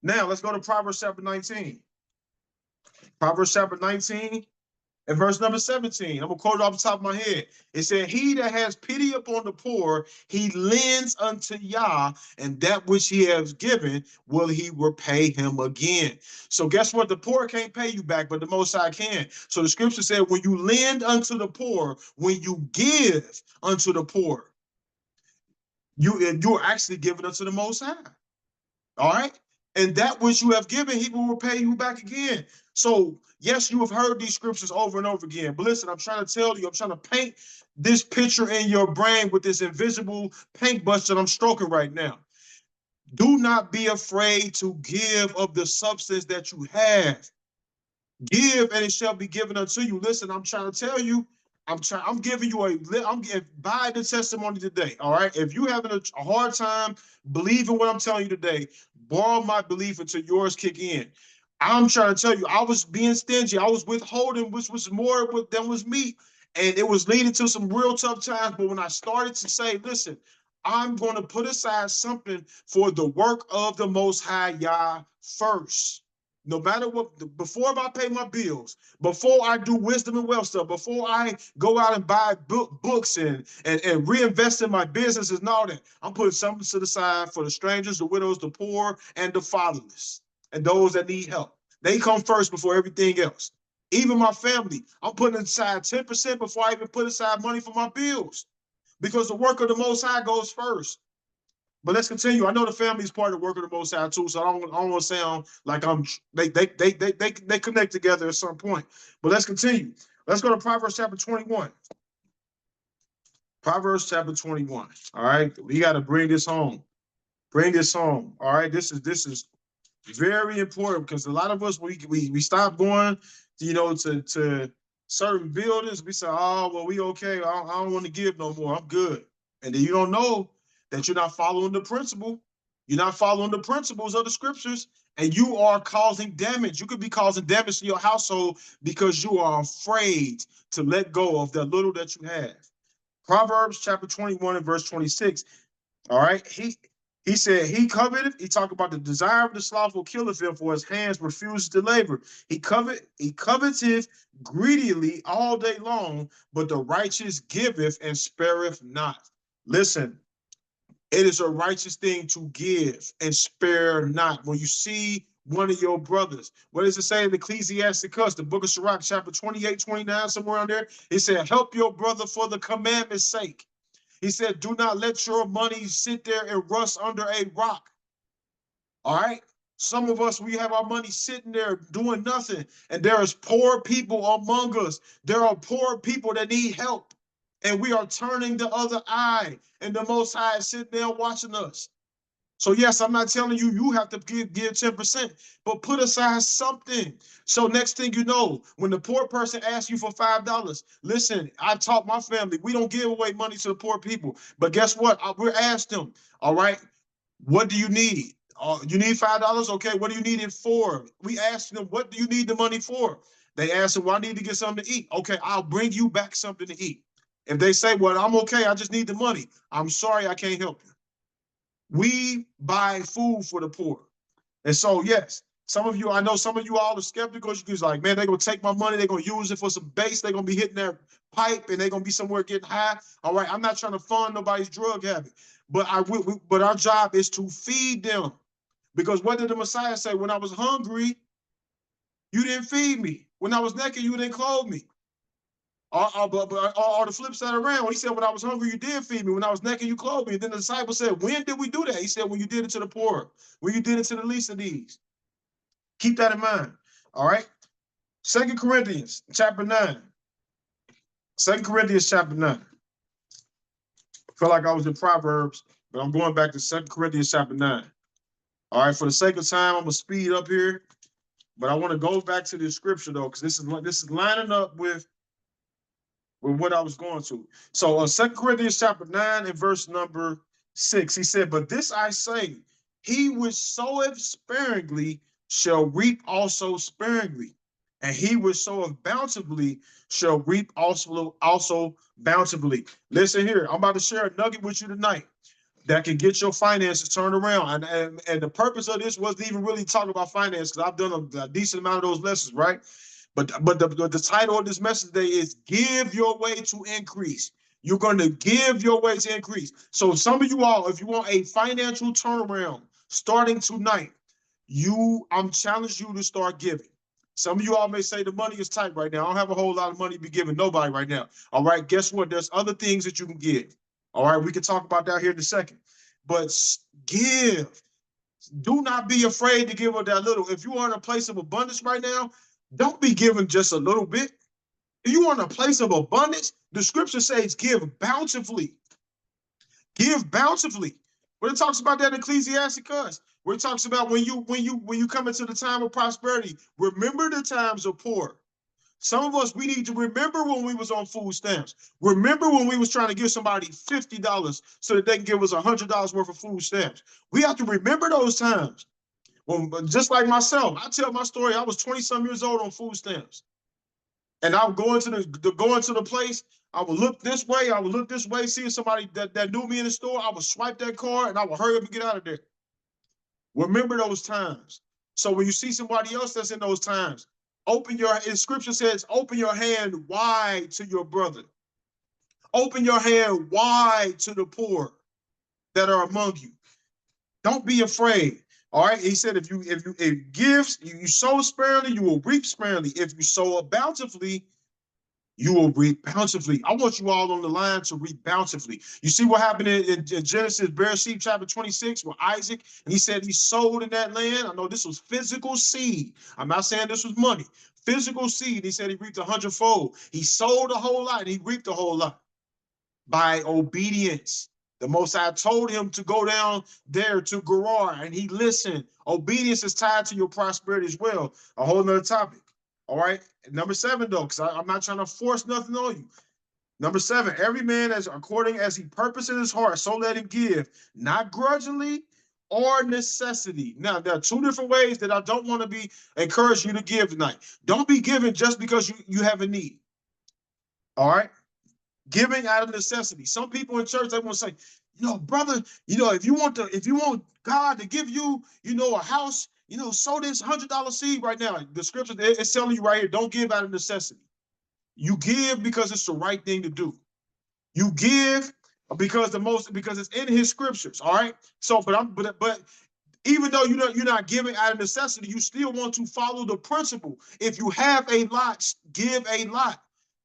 Now let's go to Proverbs chapter 19. Proverbs chapter 19 and verse number 17. I'm gonna quote it off the top of my head. It said, "He that has pity upon the poor, he lends unto Yah, and that which he has given will he repay him again." So guess what? The poor can't pay you back, but the Most High can. So the scripture said, when you lend unto the poor, when you give unto the poor, you're actually giving unto the Most High. All right. And that which you have given, he will repay you back again. So, yes, you have heard these scriptures over and over again. But listen, I'm trying to tell you, I'm trying to paint this picture in your brain with this invisible paintbrush that I'm stroking right now. Do not be afraid to give of the substance that you have. Give and it shall be given unto you. Listen, I'm trying to tell you, I'm giving you by the testimony today. All right. If you having a hard time believing what I'm telling you today, borrow my belief until yours kick in. I'm trying to tell you, I was being stingy. I was withholding, which was more than was me. And it was leading to some real tough times. But when I started to say, listen, I'm going to put aside something for the work of the Most High Yah first. No matter what, before I pay my bills, before I do wisdom and wealth stuff, before I go out and buy books and reinvest in my businesses and all that, I'm putting something to the side for the strangers, the widows, the poor, and the fatherless, and those that need help. They come first before everything else. Even my family, I'm putting aside 10% before I even put aside money for my bills, because the work of the Most High goes first. But let's continue. I know the family is part of the work of the Most High too, so I don't want to sound like they connect together at some point. But let's continue. Let's go to Proverbs chapter 21. Proverbs chapter 21. All right, we got to bring this home. Bring this home. All right, this is very important, because a lot of us we stop going, to certain buildings. We say, oh well, we okay. I don't want to give no more. I'm good. And then you don't know that you're not following the principle. You're not following the principles of the scriptures, and you are causing damage. You could be causing damage to your household because you are afraid to let go of the little that you have. Proverbs chapter 21 and verse 26. All right. He said, he coveteth. He talked about the desire of the slothful killeth him, for his hands refuse to labor. He coveteth greedily all day long, but the righteous giveth and spareth not. Listen, it is a righteous thing to give and spare not. When you see one of your brothers, what does it say in Ecclesiasticus, the book of Sirach, chapter 28, 29, somewhere on there? It said, help your brother for the commandment's sake. He said, do not let your money sit there and rust under a rock. All right. Some of us, we have our money sitting there doing nothing. And there is poor people among us. There are poor people that need help. And we are turning the other eye. And the Most High is sitting there watching us. So yes, I'm not telling you you have to give 10%, but put aside something. So next thing you know, when the poor person asks you for $5, listen, I taught my family, we don't give away money to the poor people. But guess what? We're asked them, all right, what do you need? You need $5? Okay, what do you need it for? We asked them, what do you need the money for? They asked them, well, I need to get something to eat. Okay, I'll bring you back something to eat. If they say, well, I'm okay, I just need the money, I'm sorry, I can't help you. We buy food for the poor. And so, yes, some of you, I know some of you all are skeptical. You're like, man, they're going to take my money. They're going to use it for some base. They're going to be hitting their pipe and they're going to be somewhere getting high. All right, I'm not trying to fund nobody's drug habit. But but our job is to feed them. Because what did the Messiah say? When I was hungry, you didn't feed me. When I was naked, you didn't clothe me. Or the flip side around, when he said, when I was hungry, you did feed me. When I was naked, you clothed me. And then the disciples said, when did we do that? He said, when you did it to the poor, when you did it to the least of these. Keep that in mind. All right. 2 Corinthians chapter 9. 2 Corinthians chapter 9. I feel like I was in Proverbs, but I'm going back to 2 Corinthians chapter 9. All right. For the sake of time, I'm going to speed up here. But I want to go back to the scripture, though, because this is lining up with what I was going to. So 2 Corinthians chapter 9 and verse number 6, he said, but this I say, he which soweth sparingly shall reap also sparingly, and he which soweth bountifully shall reap also bountifully. Listen here, I'm about to share a nugget with you tonight. that can get your finances turned around. And the purpose of this wasn't even really talking about finance, because I've done a decent amount of those lessons, right? But the title of this message today is "Give Your Way to Increase." You're going to give your way to increase. So some of you all, if you want a financial turnaround starting tonight, I'm challenging you to start giving. Some of you all may say the money is tight right now. I don't have a whole lot of money to be giving nobody right now. All right, guess what? There's other things that you can give. All right, we can talk about that here in a second. But give. Do not be afraid to give up that little. If you are in a place of abundance right now, don't be giving just a little bit. If you are in a place of abundance, the scripture says give bountifully. Give bountifully. When it talks about that in Ecclesiasticus, where it talks about when you come into the time of prosperity, remember the times of poor. Some of us, we need to remember when we was on food stamps. Remember when we was trying to give somebody $50 so that they can give us $100 worth of food stamps. We have to remember those times. Well, just like myself, I tell my story. I was 20-some years old on food stamps. And I would go into the place. I would look this way. I would look this way, see somebody that knew me in the store. I would swipe that card and I would hurry up and get out of there. Remember those times. So when you see somebody else that's in those times, scripture says, open your hand wide to your brother. Open your hand wide to the poor that are among you. Don't be afraid. All right. He said, if gifts, you sow sparingly, you will reap sparingly. If you sow bountifully, you will reap bountifully. I want you all on the line to reap bountifully. You see what happened in Genesis, Bereshit, chapter 26, with Isaac, and he said he sowed in that land. I know this was physical seed. I'm not saying this was money. Physical seed. He said he reaped 100-fold. He sowed a whole lot and he reaped a whole lot by obedience. The Most High told him to go down there to Gerar, and he listened. Obedience is tied to your prosperity as well. A whole nother topic. All right. Number 7, though, because I'm not trying to force nothing on you. Number 7, every man as according as he purposes in his heart, so let him give, not grudgingly or necessity. Now, there are 2 different ways that I don't want to be encouraging you to give tonight. Don't be giving just because you have a need. All right. Giving out of necessity. Some people in church, they want to say, brother, if you want God to give you, a house, sow this $100 seed right now. The scripture is telling you right here, don't give out of necessity. You give because it's the right thing to do. You give because it's in his scriptures. All right. So, but even though you're not giving out of necessity, you still want to follow the principle. If you have a lot, give a lot,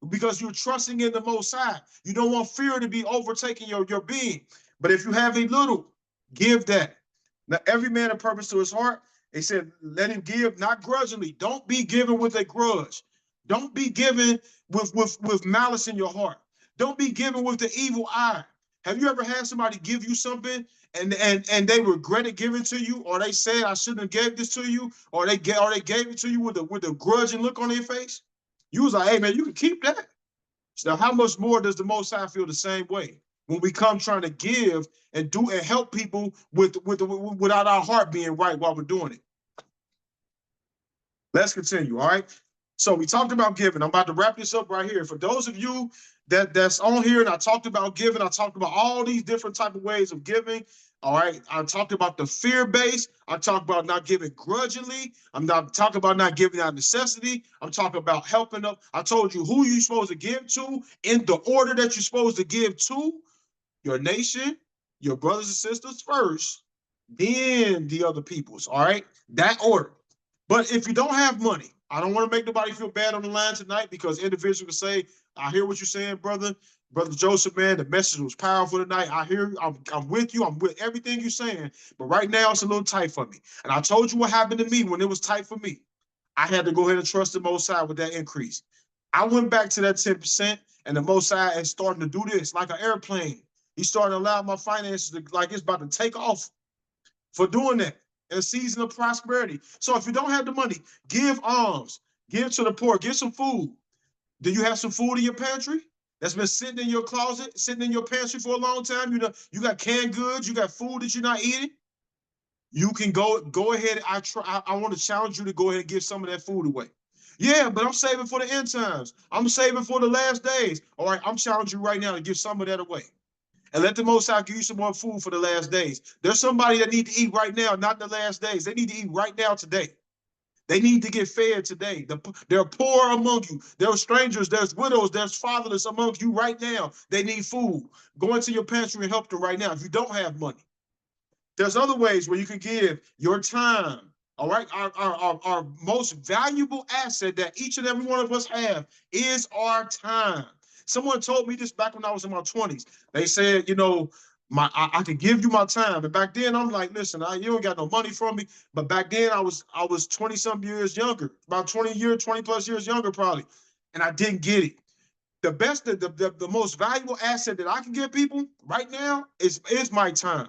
because you're trusting in the Most High. You don't want fear to be overtaking your being. But if you have a little, give that. Now, every man a purpose to his heart. He said, let him give, not grudgingly. Don't be giving with a grudge. Don't be giving with malice in your heart. Don't be giving with the evil eye. Have you ever had somebody give you something and they regretted giving to you, or they said I shouldn't have gave this to you, or they gave it to you with a grudging look on their face? You was like, hey man, you can keep that. So how much more does the Most High feel the same way when we come trying to give and help people without our heart being right while we're doing it? Let's continue. All right. So we talked about giving. I'm about to wrap this up right here. For those of you that's on here, and I talked about giving, I talked about all these different type of ways of giving. All right. I talked about the fear base. I talked about not giving grudgingly. I'm not talking about not giving out of necessity. I'm talking about helping up. I told you who you're supposed to give to in the order that you're supposed to give to: your nation, your brothers and sisters first, then the other peoples. All right. That order. But if you don't have money, I don't want to make nobody feel bad on the line tonight, because individuals can say, I hear what you're saying, brother. Brother Joseph, man, the message was powerful tonight. I hear, I'm with you. I'm with everything you're saying. But right now, it's a little tight for me. And I told you what happened to me when it was tight for me. I had to go ahead and trust the Most High with that increase. I went back to that 10%, and the Most High is starting to do this like an airplane. He's starting to allow my finances to, like it's about to take off for doing that in a season of prosperity. So if you don't have the money, give alms, give to the poor, get some food. Do you have some food in your pantry that's been sitting in your closet, sitting in your pantry for a long time? You got canned goods, you got food that you're not eating. You can go ahead. I want to challenge you to go ahead and give some of that food away. Yeah, but I'm saving for the end times. I'm saving for the last days. All right, I'm challenging you right now to give some of that away. and let the Most High give you some more food for the last days. There's somebody that need to eat right now, not in the last days. They need to eat right now today. They need to get fed today. There are poor among you. There are strangers. There's widows. There's fatherless among you right now. They need food. Go into your pantry and help them right now if you don't have money. There's other ways where you can give your time. All right. Our most valuable asset that each and every one of us have is our time. Someone told me this back when I was in my 20s. They said, I could give you my time. And back then I'm like, listen, you don't got no money from me. But back then I was 20 some years younger, about 20 plus years younger, probably. And I didn't get it. The most valuable asset that I can give people right now is my time.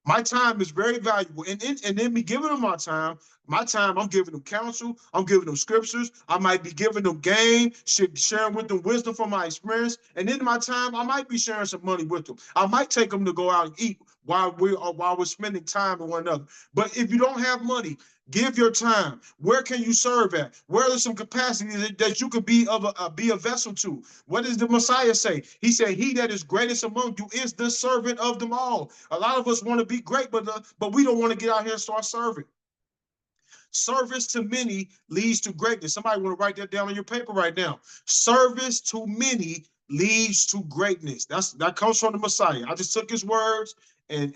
My time is very valuable. And then me giving them my time, I'm giving them counsel, I'm giving them scriptures, I might be giving them game, sharing with them wisdom from my experience. And in my time, I might be sharing some money with them. I might take them to go out and eat while we're spending time with one another. But if you don't have money, give your time. Where can you serve at? Where are some capacities that you could be a vessel to? What does the Messiah say? He said, "He that is greatest among you is the servant of them all." A lot of us want to be great, but we don't want to get out here and start serving. Service to many leads to greatness. Somebody want to write that down on your paper right now. Service to many leads to greatness. That comes from the Messiah. I just took his words and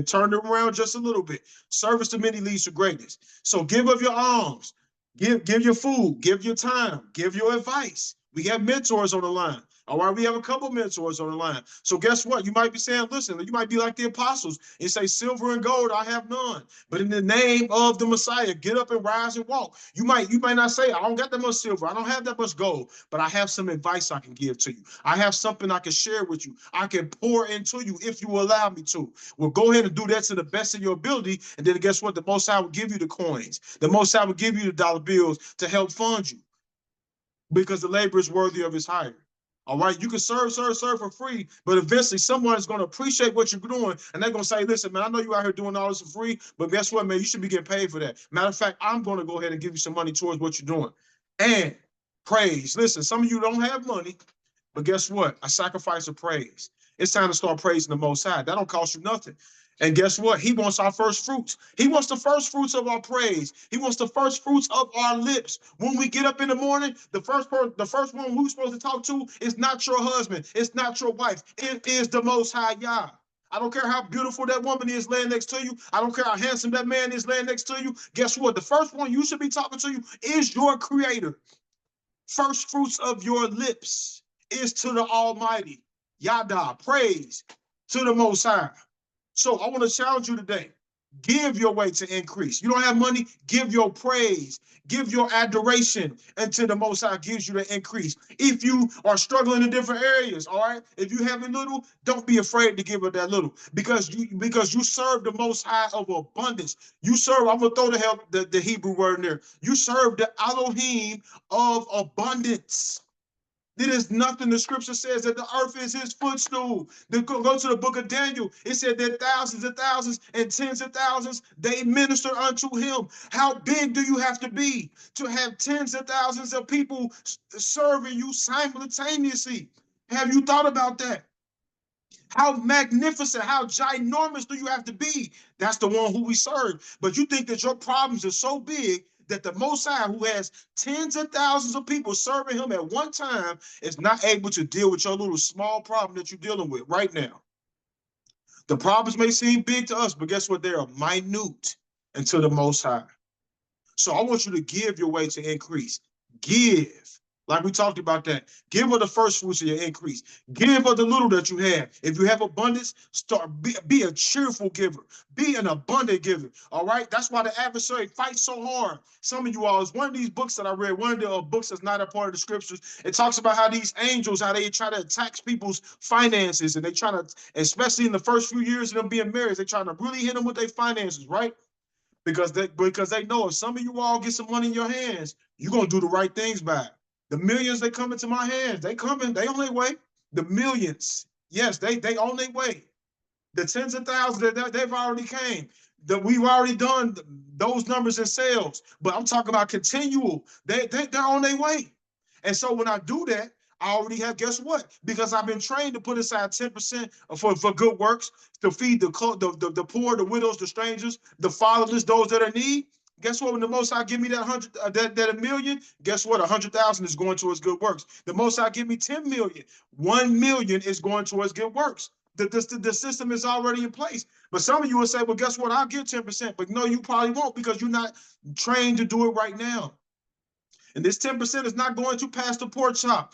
turned them around just a little bit. Service to many leads to greatness. So give of your alms, give your food, give your time, give your advice. We have mentors on the line. All right, we have a couple mentors on the line. So guess what? You might be saying, listen, you might be like the apostles and say, silver and gold, I have none. But in the name of the Messiah, get up and rise and walk. You might not say, I don't got that much silver, I don't have that much gold, but I have some advice I can give to you. I have something I can share with you. I can pour into you if you allow me to. Well, go ahead and do that to the best of your ability. And then guess what? The Most High will give you the coins. The Most High will give you the dollar bills to help fund you, because the labor is worthy of his hire. All right, you can serve for free, but eventually someone is going to appreciate what you're doing, and they're going to say, listen, man, I know you out here doing all this for free, but guess what, man, you should be getting paid for that. Matter of fact, I'm going to go ahead and give you some money towards what you're doing. And praise. Listen, some of you don't have money, but guess what? A sacrifice of praise. It's time to start praising the Most High. That don't cost you nothing. And guess what? He wants our first fruits. He wants the first fruits of our praise. He wants the first fruits of our lips. When we get up in the morning, the first one we're supposed to talk to is not your husband. It's not your wife. It is the Most High Yah. I don't care how beautiful that woman is laying next to you. I don't care how handsome that man is laying next to you. Guess what? The first one you should be talking to you is your Creator. First fruits of your lips is to the Almighty. Yada, praise to the Most High. So I want to challenge you today. Give your way to increase. You don't have money, give your praise, give your adoration until the Most High gives you the increase. If you are struggling in different areas, all right, if you have a little, don't be afraid to give it that little, because you serve the Most High of abundance. You serve, I'm going to throw the Hebrew word in there. You serve the Elohim of abundance. There is nothing. The scripture says that the earth is his footstool. Go to the book of Daniel. It said that thousands and thousands and tens of thousands, they minister unto him. How big do you have to be to have tens of thousands of people serving you simultaneously? Have you thought about that? How magnificent, how ginormous do you have to be? That's the one who we serve. But you think that your problems are so big that the Most High, who has tens of thousands of people serving him at one time, is not able to deal with your little small problem that you're dealing with right now. The problems may seem big to us, but guess what? They are minute unto the Most High. So I want you to give your way to increase. Give. Like we talked about that. Give her the first fruits of your increase. Give her the little that you have. If you have abundance, be a cheerful giver. Be an abundant giver. All right? That's why the adversary fights so hard. Some of you all, it's one of these books that I read, one of the books that's not a part of the scriptures. It talks about how these angels, how they try to attack people's finances, and they try to, especially in the first few years of them being married, they trying to really hit them with their finances, right? Because they know if some of you all get some money in your hands, you're going to do the right things by it. The millions that come into my hands, they on their way. The millions, yes, they on their way. The tens of thousands that they've already came. We've already done those numbers in sales, but I'm talking about continual. They're on their way. And so when I do that, I already have, guess what? Because I've been trained to put aside 10% for good works, to feed the poor, the widows, the strangers, the fatherless, those that are in need. Guess what? When the Most High give me that a million, guess what? 100,000 is going towards good works. The Most High give me 10 million, 1 million is going towards good works. The system is already in place. But some of you will say, well, guess what? I'll give 10%. But no, you probably won't, because you're not trained to do it right now. And this 10% is not going to pass the pork chop.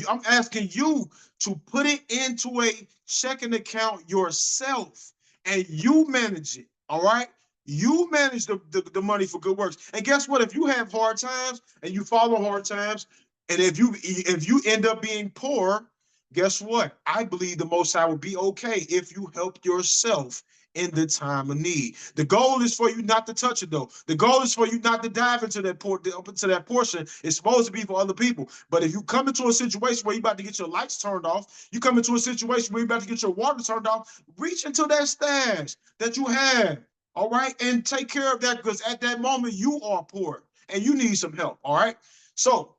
I'm asking you to put it into a checking account yourself, and you manage it. All right. You manage the money for good works. And guess what? If you have hard times and you follow hard times, and if you end up being poor, guess what? I believe the Most High will be okay if you help yourself in the time of need. The goal is for you not to touch it, though. The goal is for you not to dive into that portion. It's supposed to be for other people. But if you come into a situation where you're about to get your lights turned off, you come into a situation where you're about to get your water turned off, reach into that stash that you have, all right, and take care of that, because at that moment you are poor and you need some help, all right? So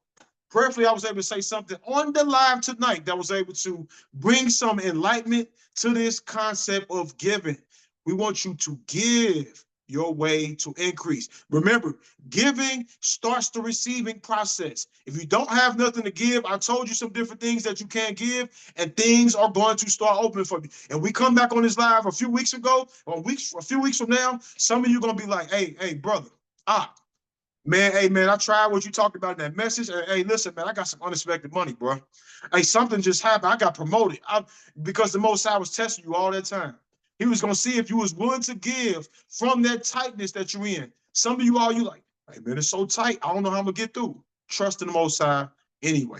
prayerfully, I was able to say something on the live tonight that was able to bring some enlightenment to this concept of giving. We want you to give your way to increase. Remember, giving starts the receiving process. If you don't have nothing to give, I told you some different things that you can't give, and things are going to start opening for you. And we come back on this live a few weeks ago, or a few weeks from now, some of you are going to be like, hey, brother, man, hey, man, I tried what you talked about in that message. Hey, listen, man, I got some unexpected money, bro. Hey, something just happened. I got promoted because the Most High was testing you all that time. He was going to see if you was willing to give from that tightness that you're in. Some of you like, hey, man, it's so tight. I don't know how I'm going to get through. Trust in the Most High anyway.